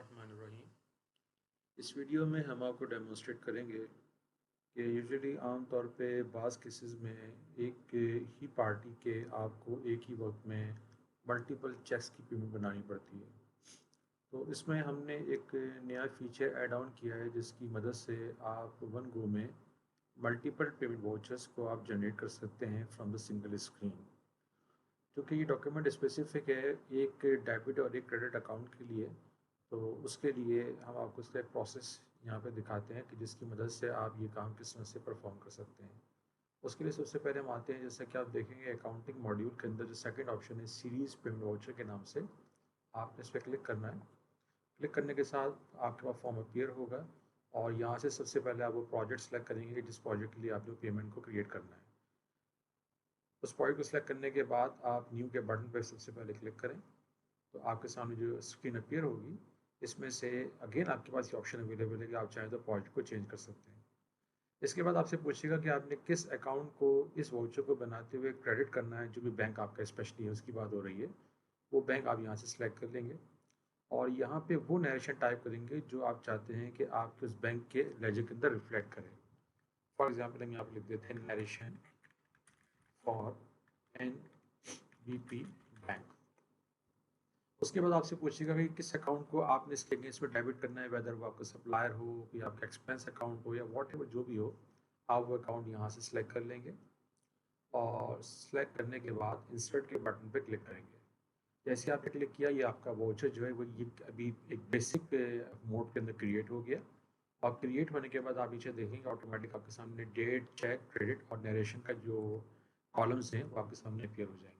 बिस्मिल्लाहिर्रहमानिर्रहीम। इस वीडियो में हम आपको डेमोन्स्ट्रेट करेंगे कि यूजुअली आम तौर पे बाज़ केसेस में एक ही पार्टी के आपको एक ही वक्त में मल्टीपल चेक्स की पेमेंट बनानी पड़ती है। तो इसमें हमने एक नया फीचर ऐड ऑन किया है जिसकी मदद से आप वन गो में मल्टीपल पेमेंट वाउचर्स को आप जनरेट कर सकते हैं फ्रॉम द सिंगल स्क्रीन। क्योंकि ये डॉक्यूमेंट स्पेसिफिक है एक डेबिट और एक क्रेडिट अकाउंट के लिए, तो उसके लिए हम आपको इसका एक प्रोसेस यहाँ पे दिखाते हैं कि जिसकी मदद से आप ये काम किस तरह से परफॉर्म कर सकते हैं। उसके लिए सबसे पहले हम आते हैं, जैसा कि आप देखेंगे अकाउंटिंग मॉड्यूल के अंदर जो सेकंड ऑप्शन है सीरीज़ पेमेंट वाउचर के नाम से, आपने इस पर क्लिक करना है। क्लिक करने के साथ आपके पास फॉर्म अपीयर होगा और यहाँ से सबसे पहले आप वो प्रोजेक्ट सेलेक्ट करेंगे जिस प्रोजेक्ट के लिए आपको पेमेंट को क्रिएट करना है। उस प्रोजेक्ट को सिलेक्ट करने के बाद आप न्यू के बटन पर सबसे पहले क्लिक करें, तो आपके सामने जो स्क्रीन अपीयर होगी इसमें से अगेन आपके पास ये ऑप्शन अवेलेबल है कि आप चाहें तो प्रोजेक्ट को चेंज कर सकते हैं। इसके बाद आपसे पूछेगा कि आपने किस अकाउंट को इस वाउचर को बनाते हुए क्रेडिट करना है, जो भी बैंक आपका स्पेशली है उसकी बात हो रही है, वो बैंक आप यहाँ से सिलेक्ट कर लेंगे और यहाँ पे वो नरेशन टाइप करेंगे जो आप चाहते हैं कि आपके उस बैंक के लेजर के अंदर रिफ्लेक्ट करें। फॉर एग्जाम्पल हम यहाँ पर लिख देते हैं नरेशन फॉर NBP बैंक। उसके बाद आपसे पूछेगा कि किस अकाउंट को आपने इसके अगेंस्ट में डेबिट करना है, वेदर वो आपका सप्लायर हो या आपका एक्सपेंस अकाउंट हो या वॉट एवर जो भी हो, आप वो अकाउंट यहाँ से सिलेक्ट कर लेंगे और सिलेक्ट करने के बाद इंसर्ट के बटन पे क्लिक करेंगे। जैसे आपने क्लिक किया, ये आपका वाउचर जो है वो ये अभी एक बेसिक मोड के अंदर क्रिएट हो गया और क्रिएट होने के बाद आप नीचे देखेंगे ऑटोमेटिक आपके सामने डेट, चेक, क्रेडिट और नरेशन का जो कॉलम्स हैं वो आपके सामने अपीयर हो जाएंगे।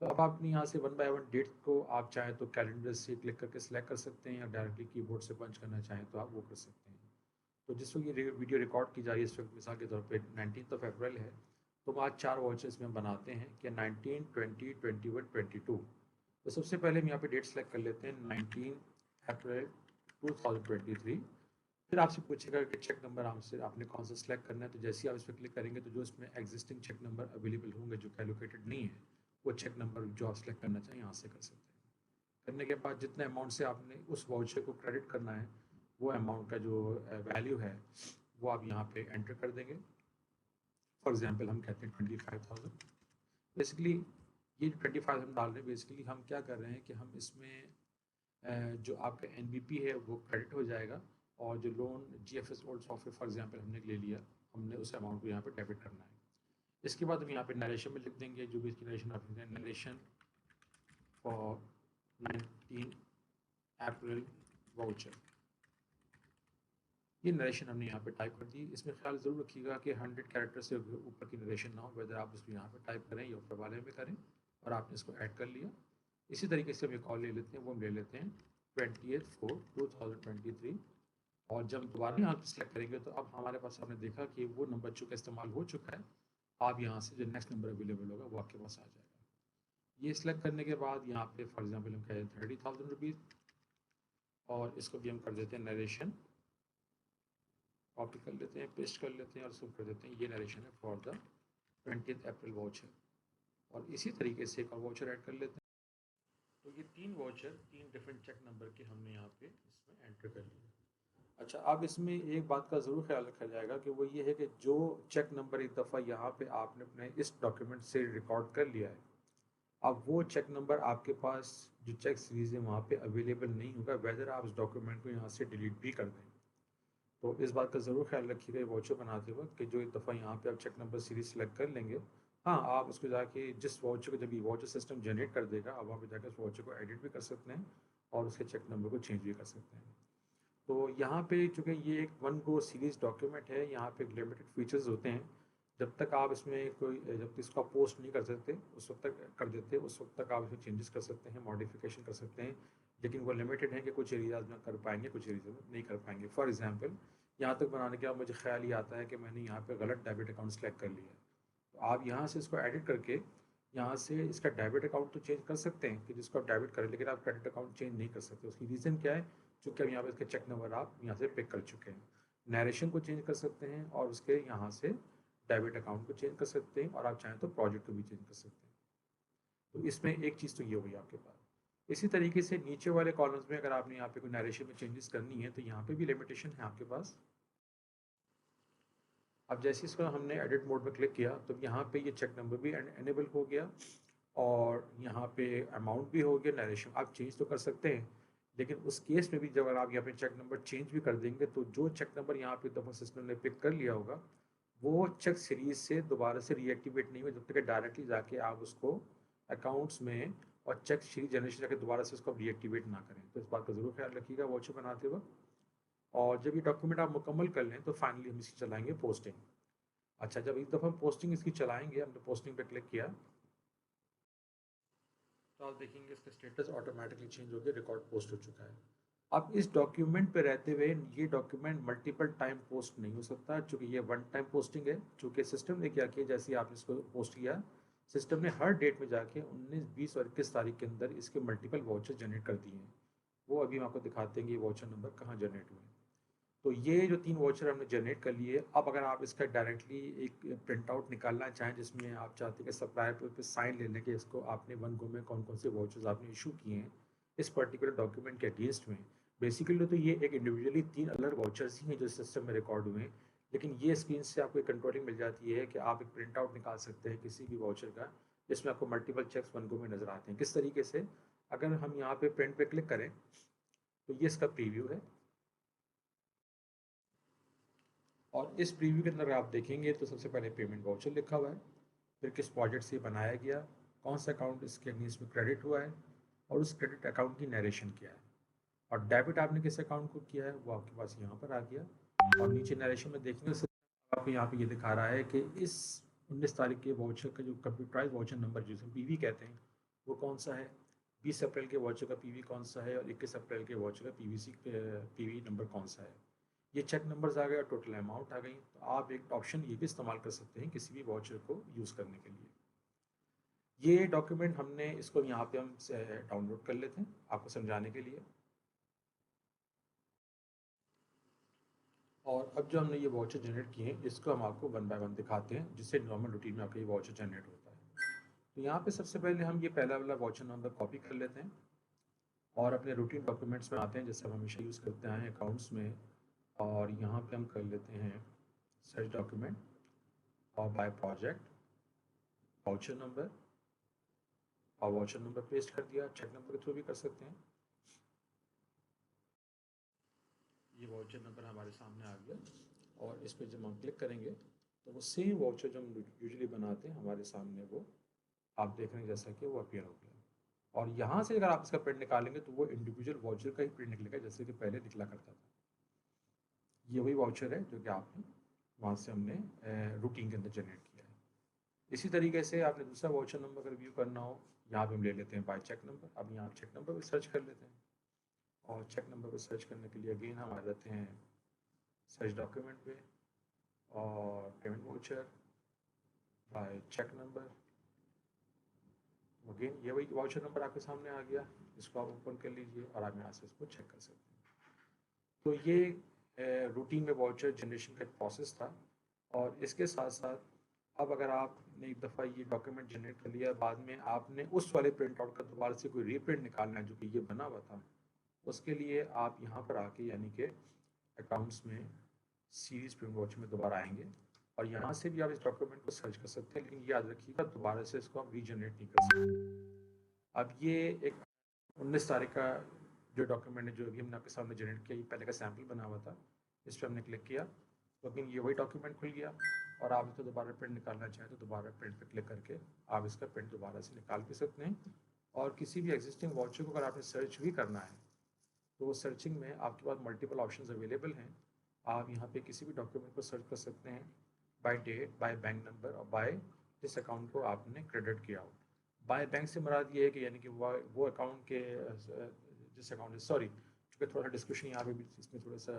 तो अब आप यहाँ से वन बाय वन डेट को आप चाहें तो कैलेंडर से क्लिक करके सिलेक्ट कर सकते हैं या डायरेक्टली कीबोर्ड से पंच करना चाहें तो आप वो कर सकते हैं। तो जिस वक्त ये वीडियो रिकॉर्ड की जा रही है इस वक्त मिसाल के तौर पे 19 अप्रैल है, तो हम आज 4 वॉचेस में बनाते हैं कि 19, 20, 21, 22। तो सबसे पहले हम यहाँ पे डेट सेलेक्ट कर लेते हैं 19 अप्रैल 2023। फिर आपसे पूछेगा कि चेक नंबर हमसे आपने कौन सा सिलेक्ट करना है, तो जैसे ही आप इस पर क्लिक करेंगे तो जो इसमें एग्जिस्टिंग चेक नंबर अवेलेबल होंगे जो कैलकुलेटेड नहीं है, वो चेक नंबर जो आप सेलेक्ट करना चाहें यहाँ से कर सकते हैं। करने के बाद जितने अमाउंट से आपने उस वाउचर को क्रेडिट करना है, वो अमाउंट का जो वैल्यू है वो आप यहाँ पे एंटर कर देंगे। फॉर एग्जांपल हम कहते हैं 25,000। बेसिकली ये 25 हम डाल रहे हैं, बेसिकली हम क्या कर रहे हैं कि हम इसमें जो आपका NBP है वो क्रेडिट हो जाएगा और जो loan GFS old software for example हमने ले लिया, हमने उस अमाउंट को यहाँ पे डेबिट करना है। इसके बाद हम यहाँ पे नरेशन में लिख देंगे जो भी इसकी नरेशन आप लिख देंगे, नरेशन फॉर 19 अप्रैल वाउचर। ये नरेशन हमने यहाँ पे टाइप कर दी। इसमें ख्याल ज़रूर रखिएगा कि 100 कैरेक्टर से ऊपर की नरेशन ना हो, वेदर आप इसको यहाँ पे टाइप करें या ऊपर वाले में करें, और आपने इसको ऐड कर लिया। इसी तरीके से हम एक कॉल ले लेते हैं, वो हम ले लेते हैं 20/4/2023 और जब दोबारा यहाँ पे सेलेक्ट करेंगे तो अब हमारे पास हमने देखा कि वो नंबर चूँकि इस्तेमाल हो चुका है, आप यहाँ से जो नेक्स्ट नंबर अवेलेबल होगा वो आपके पास आ जाएगा। ये सिलेक्ट करने के बाद यहाँ पे फॉर एग्जांपल हम कह दें 30,000 रुपीज़ और इसको भी हम कर देते हैं नरेशन, कॉपी कर लेते हैं, पेस्ट कर लेते हैं और इसको कर देते हैं ये नरेशन है फॉर द 20 अप्रैल वाउचर, और इसी तरीके से एक और वाउचर ऐड कर लेते हैं। तो ये 3 वाउचर 3 डिफरेंट चेक नंबर के हमने यहाँ पे इसमें एंटर कर लिए। अच्छा, अब इसमें एक बात का ज़रूर ख्याल रखा जाएगा कि वो ये है कि जो चेक नंबर एक दफ़ा यहाँ पे आपने अपने इस डॉक्यूमेंट से रिकॉर्ड कर लिया है, अब वो चेक नंबर आपके पास जो चेक सीरीज़ है वहाँ पे अवेलेबल नहीं होगा, वेदर आप उस डॉक्यूमेंट को यहाँ से डिलीट भी कर दें। तो इस बात का ज़रूर ख्याल रखिएगा वाउचर बनाते वक्त कि जो एक दफ़ा यहाँ पे आप चेक नंबर सीरीज सेलेक्ट कर लेंगे, हाँ आप उसको जाके जिस वाउचर को जब ये वाउचर सिस्टम जनरेट कर देगा, आप वहाँ पे जाकर उस वाउचर को एडिट भी कर सकते हैं और उसके चेक नंबर को चेंज भी कर सकते हैं। तो यहाँ पे चूँकि ये एक वन गो सीरीज डॉक्यूमेंट है, यहाँ पे लिमिटेड फीचर्स होते हैं। जब तक आप इसमें कोई जब तक इसको पोस्ट नहीं कर सकते उस वक्त तक कर देते, उस वक्त तक आप इसमें चेंजेस कर सकते हैं, मॉडिफिकेशन कर सकते हैं, लेकिन वो लिमिटेड है कि कुछ एरियाज में कर पाएंगे, कुछ एरियाज में नहीं कर पाएंगे। फॉर एग्जांपल यहाँ तक बनाने के बाद मुझे ख्याल ये आता है कि मैंने यहाँ पे गलत डेबिट अकाउंट सेलेक्ट कर लिया है, तो आप यहाँ से इसको एडिट करके यहाँ से इसका डेबिट अकाउंट तो चेंज कर सकते हैं कि जिसको आप डेबिट करें, लेकिन आप क्रेडिट अकाउंट चेंज नहीं कर सकते। उसकी रीज़न क्या है, चूँकि अब यहाँ पे इसके चेक नंबर आप यहाँ से पिक कर चुके हैं। नरेशन को चेंज कर सकते हैं और उसके यहाँ से डेबिट अकाउंट को चेंज कर सकते हैं और आप चाहें तो प्रोजेक्ट को भी चेंज कर सकते हैं। तो इसमें एक चीज़ तो ये हो गई आपके पास। इसी तरीके से नीचे वाले कॉलम्स में अगर आपने यहाँ पे कोई नरेशन में चेंजेस करनी है तो यहाँ पे भी लिमिटेशन है आपके पास। अब जैसे इसको हमने एडिट मोड में क्लिक किया तो यहाँ पे ये चेक नंबर भी एनेबल हो गया और यहाँ पे अमाउंट भी हो गया, नरेशन आप चेंज तो कर सकते हैं, लेकिन उस केस में भी जब अगर आप यहाँ पे चेक नंबर चेंज भी कर देंगे तो जो चेक नंबर यहाँ पे दफ़ा सिस्टम ने पिक कर लिया होगा वो चेक सीरीज से दोबारा से रीएक्टिवेट नहीं हुआ जब तक डायरेक्टली जाके आप उसको अकाउंट्स में और चेक सीरीज जनरेशन जाके दोबारा से उसको रीएक्टिवेट ना करें। तो इस बात का ज़रूर ख्याल रखिएगा वॉचर बनाते वक्त। और जब ये डॉक्यूमेंट आप मुकम्मल कर लें तो फाइनली हम इसकी चलाएंगे पोस्टिंग। अच्छा, जब एक दफ़ा हम पोस्टिंग इसकी चलाएंगे, हमने पोस्टिंग पे क्लिक किया तो आप देखेंगे इसका स्टेटस ऑटोमेटिकली चेंज हो गया, रिकॉर्ड पोस्ट हो चुका है। अब इस डॉक्यूमेंट पे रहते हुए ये डॉक्यूमेंट मल्टीपल टाइम पोस्ट नहीं हो सकता क्योंकि ये वन टाइम पोस्टिंग है। चूँकि सिस्टम ने क्या किया, जैसे ही आपने इसको पोस्ट किया सिस्टम ने हर डेट में जाके 19, 20 और 21 तारीख के अंदर इसके मल्टीपल वाउचर जनरेट कर दिए हैं। वो अभी हम आपको दिखाते हैं कि ये वाउचर नंबर कहाँ जनरेट हुए हैं। तो ये जो 3 वाउचर हमने जनरेट कर लिए। अब अगर आप इसका डायरेक्टली एक प्रिंट आउट निकालना चाहें जिसमें आप चाहते हैं कि सप्लायर पे साइन ले लें कि इसको आपने वन गो में कौन कौन से वाउचर्स आपने इशू किए हैं इस पर्टिकुलर डॉक्यूमेंट के अगेंस्ट में। बेसिकली तो ये एक इंडिविजुअली 3 अलग वाउचर्स ही हैं जो सिस्टम में रिकॉर्ड हुए हैं, लेकिन ये स्क्रीन से आपको एक कंट्रोलिंग मिल जाती है कि आप एक प्रिंट आउट निकाल सकते हैं किसी भी वाउचर का जिसमें आपको मल्टीपल चेक्स वन गो में नज़र आते हैं। किस तरीके से, अगर हम यहाँ पे प्रिंट पे क्लिक करें तो ये इसका प्रीव्यू है और इस प्रीव्यू के अंदर आप देखेंगे तो सबसे पहले पेमेंट वाउचर लिखा हुआ है, फिर किस प्रोजेक्ट से बनाया गया, कौन सा अकाउंट इसके अगेंस्ट में क्रेडिट हुआ है और उस क्रेडिट अकाउंट की नरेशन क्या है, और डेबिट आपने किस अकाउंट को किया है वो आपके पास यहाँ पर आ गया। और नीचे नरेशन में देखेंगे आपको यहाँ पे ये दिखा रहा है कि इस 19 तारीख के वाउचर का जो कंप्यूटराइज वाउचर नंबर जिसे पीवी कहते हैं वो कौन सा है, 20 अप्रैल के वाउचर का पीवी कौन सा है और 21 अप्रैल के वाउचर का पीवी नंबर कौन सा है। ये चेक नंबर्स आ गए और टोटल अमाउंट आ गई। तो आप एक ऑप्शन ये भी इस्तेमाल कर सकते हैं किसी भी वाउचर को यूज़ करने के लिए। ये डॉक्यूमेंट हमने इसको यहाँ पे हम डाउनलोड कर लेते हैं आपको समझाने के लिए। और अब जो हमने ये वाउचर जनरेट किए हैं इसको हम आपको वन बाय वन दिखाते हैं जिससे नॉर्मल रूटीन में आपका ये वाउचर जनरेट होता है। तो यहाँ पे सबसे पहले हम ये पहला वाला वाउचर नंबर कॉपी कर लेते हैं और अपने रूटीन डॉक्यूमेंट्स में आते हैं जैसे हम हमेशा यूज़ करते हैं अकाउंट्स में। और यहाँ पे हम कर लेते हैं सर्च डॉक्यूमेंट और बाय प्रोजेक्ट वाउचर नंबर, और वाउचर नंबर पेस्ट कर दिया, चेक नंबर के थ्रू भी कर सकते हैं। ये वाउचर नंबर हमारे सामने आ गया और इस पर जब हम क्लिक करेंगे तो वो सेम वाउचर जो हम यूजुअली बनाते हैं हमारे सामने वो आप देख रहे हैं जैसा कि वो अपीयर हो गया। और यहाँ से अगर आप इसका प्रिंट निकालेंगे तो वो इंडिविजुअल वाउचर का ही प्रिंट निकलेगा जैसे कि पहले निकला करता था। ये वही वाउचर है जो कि आपने वहाँ से हमने रूटीन के अंदर जनरेट किया है। इसी तरीके से आपने दूसरा वाउचर नंबर अगर व्यू करना हो, यहाँ पे हम ले लेते हैं बाय चेक नंबर। अब यहाँ चेक नंबर पर सर्च कर लेते हैं और चेक नंबर पर सर्च करने के लिए अगेन हम आ जाते हैं सर्च डॉक्यूमेंट पे और payment voucher by cheque number. Again ये वही वाउचर नंबर आपके सामने आ गया, इसको आप ओपन कर लीजिए और आप यहाँ से इसको चेक कर सकते हैं। तो ये रूटीन में वाउचर जनरेशन का प्रोसेस था। और इसके साथ साथ अब अगर आपने एक दफ़ा ये डॉक्यूमेंट जनरेट कर लिया, बाद में आपने उस वाले प्रिंट आउट का दोबारा से कोई रीप्रिंट निकालना है जो कि ये बना हुआ था, उसके लिए आप यहाँ पर आके यानी कि अकाउंट्स में सीरीज प्रिंट वॉच में दोबारा आएंगे और यहाँ से भी आप इस डॉक्यूमेंट को सर्च कर सकते हैं, लेकिन याद रखिएगा दोबारा से इसको आप रीजनरेट नहीं कर सकते। अब ये एक 19 तारीख का जो डॉक्यूमेंट है जो अभी हमने आपके सामने जनरेट किया, ये पहले का सैम्पल बना हुआ था, इस पर हमने क्लिक किया तो अगेन ये वही डॉक्यूमेंट खुल गया। और आप इसको दोबारा प्रिंट निकालना चाहें तो दोबारा प्रिंट पे क्लिक करके आप इसका प्रिंट दोबारा से निकाल भी सकते हैं। और किसी भी एग्जिस्टिंग वाउचर को अगर आपने सर्च भी करना है तो वो सर्चिंग में आपके पास मल्टीपल ऑप्शंस अवेलेबल हैं। आप यहाँ पे किसी भी डॉक्यूमेंट को सर्च कर सकते हैं by date, by bank number और बाय जिस अकाउंट को आपने क्रेडिट किया हो। बाय बैंक से मुराद ये है कि यानी कि वो अकाउंट के जिस अकाउंट सॉरी क्योंकि थोड़ा सा डिस्क्रिप्शन यहाँ पे भी इसमें थोड़ा सा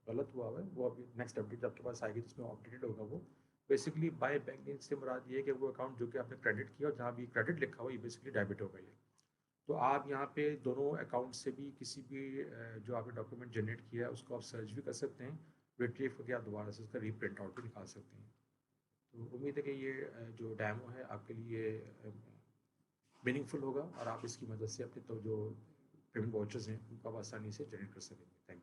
गलत हुआ है, वो अभी नेक्स्ट अपडेट आपके पास आएगी जिसमें अपडेटेड होगा। वो बेसिकली बाय बैंक से मुराद ये है कि वो अकाउंट जो कि आपने क्रेडिट किया और जहाँ भी क्रेडिट लिखा हुआ ये बेसिकली डेबिट हो गई है। तो आप यहाँ पे दोनों अकाउंट से भी किसी भी जो आपने डॉक्यूमेंट जनरेट किया है उसको आप सर्च भी कर सकते हैं, रिट्रीव करके आप दोबारा से उसका रीप्रिंट आउट भी निकाल सकते हैं। तो उम्मीद है कि ये जो डेमो है आपके लिए मीनिंगफुल होगा और आप इसकी मदद से अपने तो जो पेमेंट वाउचर्स हैं उनको आप आसानी से जनरेट कर सकेंगे। Thank you.